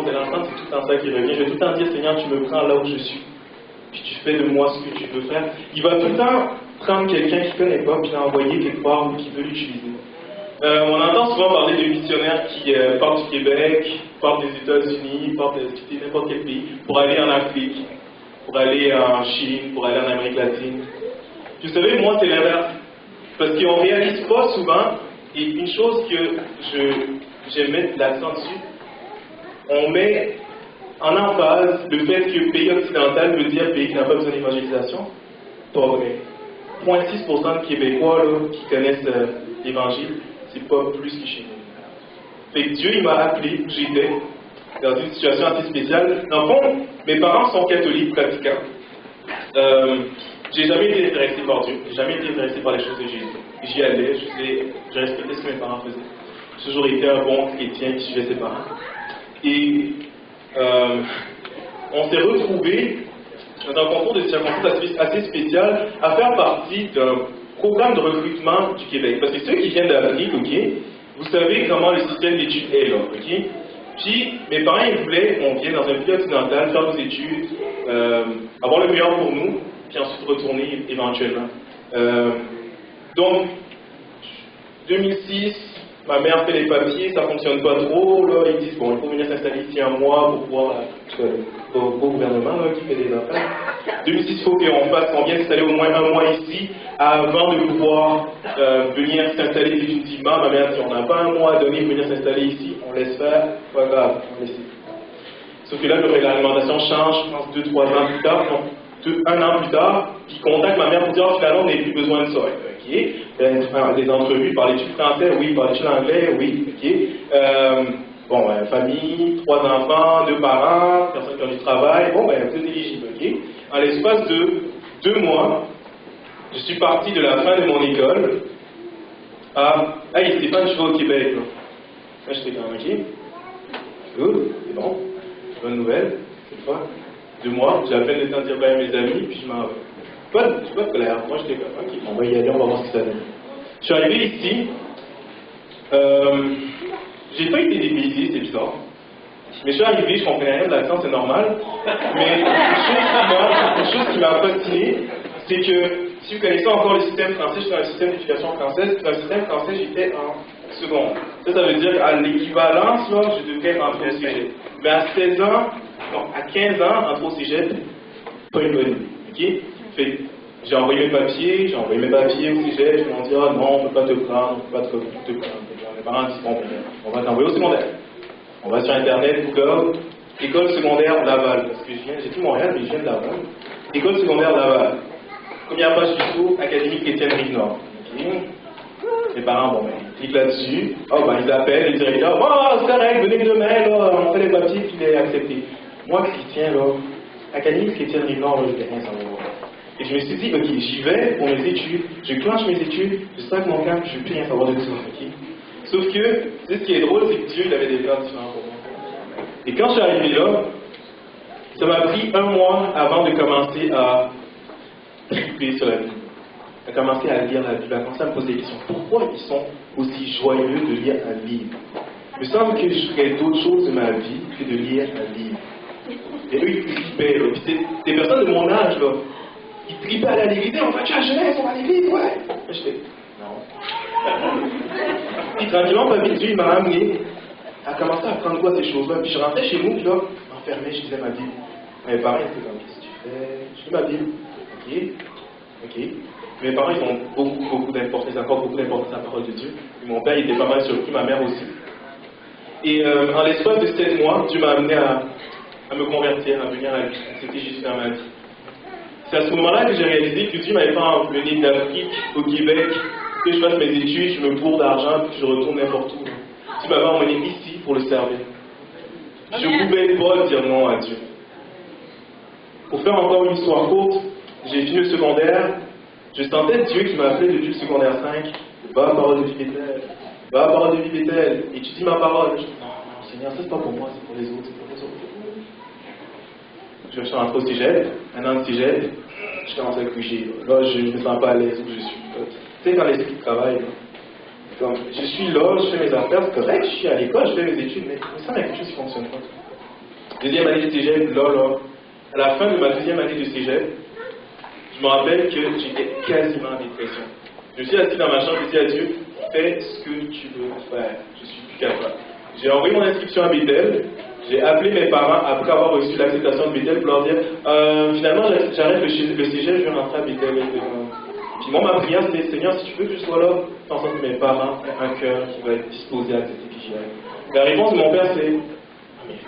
c'est l'enfant, c'est tout le temps ça qui revient. Je vais tout le temps dire, Seigneur, tu me prends là où je suis. Puis tu fais de moi ce que tu veux faire. Il va tout le temps prendre quelqu'un qu'il ne connaît pas, puis l'envoyer quelque part où il veut l'utiliser. On entend souvent parler de missionnaires qui partent du Québec, partent des États-Unis, partent de n'importe quel pays, pour aller en Afrique, pour aller en Chine, pour aller en Amérique latine. Vous savez, moi, c'est l'inverse. Parce qu'on ne réalise pas souvent, et une chose que j'aime mettre l'accent dessus, on met en emphase le fait que pays occidental veut dire pays qui n'a pas besoin d'évangélisation. Pas vrai. 0,6% de Québécois là, qui connaissent l'Évangile, c'est pas plus que chez nous. Fait que Dieu, il m'a appelé où j'étais, dans une situation assez spéciale. Dans le fond, mes parents sont catholiques pratiquants. J'ai jamais été intéressé par Dieu, j'ai jamais été intéressé par les choses de Jésus. J'y allais, je respectais ce que mes parents faisaient. J'ai toujours été un bon chrétien qui suivait ses parents. Et on s'est retrouvés dans un concours de circonstances assez spécial à faire partie d'un programme de recrutement du Québec. Parce que ceux qui viennent d'Afrique, ok, vous savez comment le système d'études est là, ok? Puis mes parents ils voulaient qu'on vienne dans un pays occidental, faire nos études, avoir le meilleur pour nous, puis ensuite retourner éventuellement. Donc, 2006, ma mère fait les papiers, ça fonctionne pas trop, là, ils disent, bon, il faut venir s'installer ici un mois pour pouvoir, au gouvernement là, qui fait des affaires. 2006, il faut qu'on vienne s'installer au moins un mois ici, avant de pouvoir venir s'installer définitivement. Ma mère dit, on n'a pas un mois à donner pour venir s'installer ici, on laisse faire, pas grave, on laisse. Sauf que là, la réglementation change, je pense, 2-3 ans plus tard, non, 1 an plus tard, qui contacte ma mère pour dire, oh, finalement, on n'a plus besoin de ça. Ok, des entrevues, parler-tu français? Oui. Parler-tu l'anglais? Oui. Ok. Famille, 3 enfants, 2 parents, personnes qui ont du travail. Bon, ben, vous êtes éligible. Ok. En l'espace de 2 mois, je suis parti de la fin de mon école à. Hey, Stéphane, je vais au Québec. Là, j'étais quand même ok. Good, c'est bon. Bonne nouvelle, c'est le fun. 2 mois, j'ai à peine le temps de dire bye à mes amis, puis je m'en vais. Pas de colère. Moi, j'étais comme, ok, on va y aller, on va voir ce que ça donne. Je suis arrivé ici, j'ai pas été dépaysé, c'est bizarre. Mais je suis arrivé, je comprenais rien de l'accent, c'est normal. Mais une chose qui m'a fasciné, c'est que, si vous connaissez encore le système français, je suis dans le système d'éducation française, dans le système français, j'étais en seconde. Ça veut dire qu'à l'équivalence, là, je devrais rentrer au cégep. Mais à 16 ans, non, à 15 ans, entrer au cégep, pas une bonne idée. Ok? J'ai envoyé mes papiers au cégep, ils m'ont dit, ah non, on ne peut pas te prendre, on ne peut pas te prendre. Mes parents disent, bon, on va t'envoyer au secondaire. On va sur Internet, Google, école secondaire Laval, parce que j'ai tout Montréal, mais je viens de Laval. École secondaire Laval. Première page du tout, Académie chrétienne Rive-Nord. Okay. Les parents, bon, ben, ils cliquent là-dessus. Oh, ben, ils appellent le directeur. Oh, c'est correct, venez demain, là, on fait les papiers, puis il est accepté. Moi, chrétien, là, Académie chrétienne Rive-Nord, là, je n'ai rien savoir. Et je me suis dit, ok, j'y vais pour mes études, je clenche mes études, je sac mon camp, je ne veux plus rien savoir de tout ça, ok? Sauf que, ce qui est drôle, c'est que Dieu, il avait des plans différents pour moi. Et quand je suis arrivé là, ça m'a pris 1 mois avant de commencer à triper sur la Bible, à commencer à lire la Bible, à commencer à me poser des questions. Pourquoi ils sont aussi joyeux de lire un livre? Il me semble que je ferais d'autres choses de ma vie que de lire un livre. Et eux, ils tripaient, là. Puis c'est des personnes de mon âge, là. Ils tripaient à aller à l'église, on va à la jeunesse, on va à l'église, ouais. J'étais, non. Puis tranquillement, pas vite, Dieu, il m'a amené à commencer à apprendre quoi ces choses-là. Puis je rentrais chez nous, puis là, je m'enfermais, je lisais ma Bible. Mes parents étaient comme, qu'est-ce que tu fais? Je lis ma Bible. Ok. Mes parents, ils ont beaucoup d'importance, ils accordent beaucoup d'importance à la parole de Dieu. Et mon père, il était pas mal surpris, ma mère aussi. Et en l'espace de 7 mois, Dieu m'a amené à me convertir, à venir à lui. C'était juste dans ma vie. C'est à ce moment-là que j'ai réalisé que Dieu m'avait pas emmené d'Afrique au Québec, que je fasse mes études, je me bourre d'argent, puis que je retourne n'importe où. Dieu m'avait emmené ici pour le servir. Je ne pouvais pas dire non à Dieu. Pour faire encore une histoire courte, j'ai fini le secondaire, je sentais Dieu qui m'a appelé depuis le secondaire 5, va à parole de vie Bethel, va à parole de vie Bethel, étudie ma parole. Je dis, non, Seigneur, ça c'est pas pour moi, c'est pour les autres, c'est pour les autres. Je suis rentré au cégep, 1 an de cégep, je commence à coucher. Là, je ne me sens pas à l'aise où je suis. Tu sais, quand l'esprit travaille, comme, je suis là, je fais mes affaires, c'est correct, je suis à l'école, je fais mes études, mais il me semble qu'il y a quelque chose qui ne fonctionne pas. Deuxième année de cégep, là. À la fin de ma deuxième année de cégep, je me rappelle que j'étais quasiment en dépression. Je me suis assis dans ma chambre et j'ai dit à Dieu, fais ce que tu veux faire. Je suis plus capable. J'ai envoyé mon inscription à Bethel. J'ai appelé mes parents après avoir reçu l'acceptation de Bethel pour leur dire finalement, j'arrête le cégep, je vais rentrer à Bethel. Puis moi, ma prière, c'était Seigneur, si tu veux que je sois là, fais en sorte que mes parents aient un cœur qui va être disposé à accepter que j'y aille. La réponse de mon père, c'est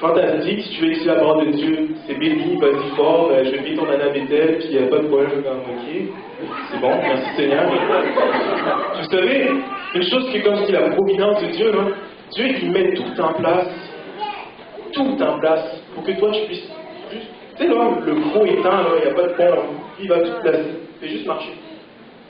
fantastique, si tu veux ici la parole de Dieu, c'est béni, vas-y fort, je vais vivre ton année à Bethel, puis il n'y a pas de problème comme ok. C'est bon, merci Seigneur. Vous savez, une chose qui est comme si la providence de Dieu, là, Dieu il met tout en place pour que toi tu puisses juste, tu sais là, le gros étang, là, il n'y a pas de pont, il va tout placer, fais juste marcher.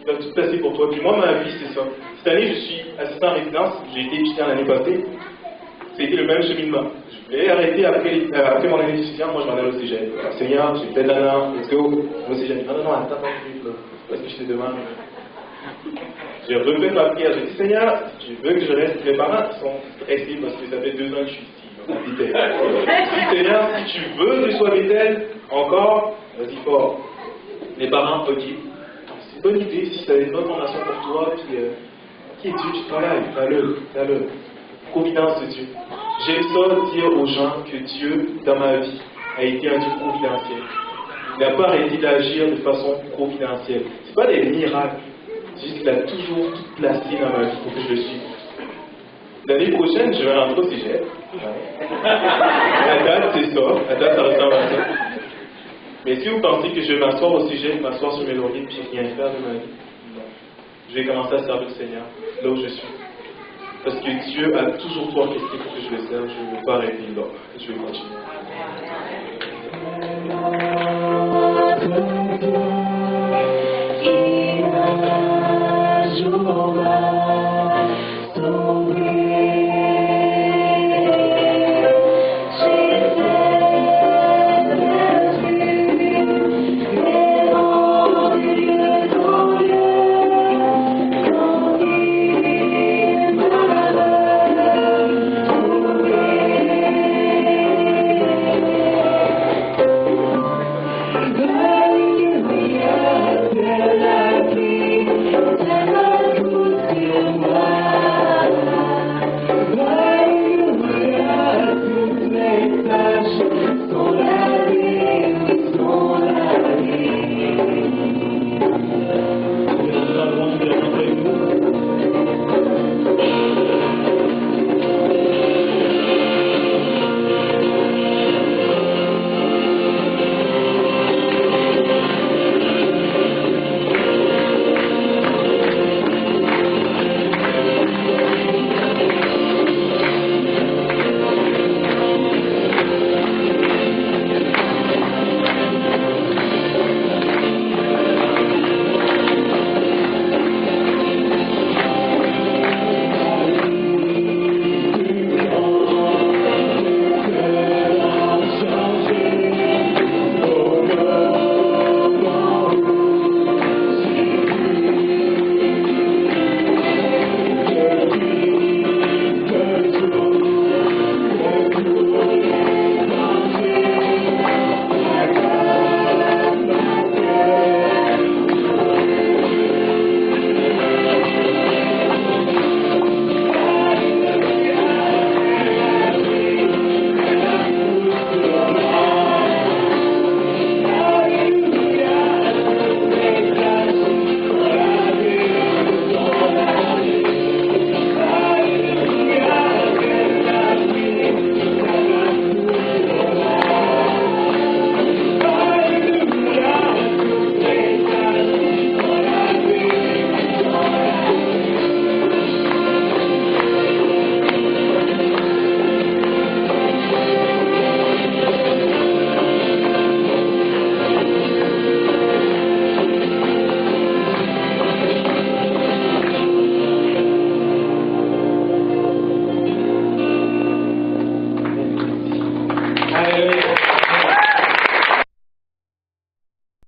Il va tout placer pour toi. Puis moi, ma vie, c'est ça. Cette année, je suis assistant en résidence, j'ai été étudiant l'année passée, c'était le même cheminement. Je vais arrêter après mon année d'étudiant, moi je m'en allais au cégep. Seigneur, j'ai fait d'un an, let's go, au cégep. Non, attends, là. Parce que je te demande. J'ai refait ma prière, j'ai dit Seigneur, tu veux que je reste. Mes parents sont stressés parce que ça fait 2 ans que je suis ici, à Bethel. Je dis Seigneur, si tu veux que je sois à Bethel, encore, vas-y fort. Les parents, ok. C'est une bonne idée, si ça a une bonne fondation pour toi, puis qui est Dieu, tu travailles, fais-le. Providence de Dieu. J'aime ça dire aux gens que Dieu, dans ma vie, a été un Dieu providentiel. Il n'a pas arrêté d'agir de façon providentielle. Ce n'est pas des miracles. C'est juste qu'il a toujours tout placé dans ma vie pour que je le suive. L'année prochaine, je vais rentrer au cégep. À date, c'est ça. À date, ça ressemble à ça. Mais si vous pensez que je vais m'asseoir au cégep, m'asseoir sur mes lauriers et rien faire de ma vie, non. Je vais commencer à servir le Seigneur, là où je suis. Parce que Dieu a toujours tout orchestré pour que je le serve. Je ne veux pas arrêter là. Je vais continuer. Yeah.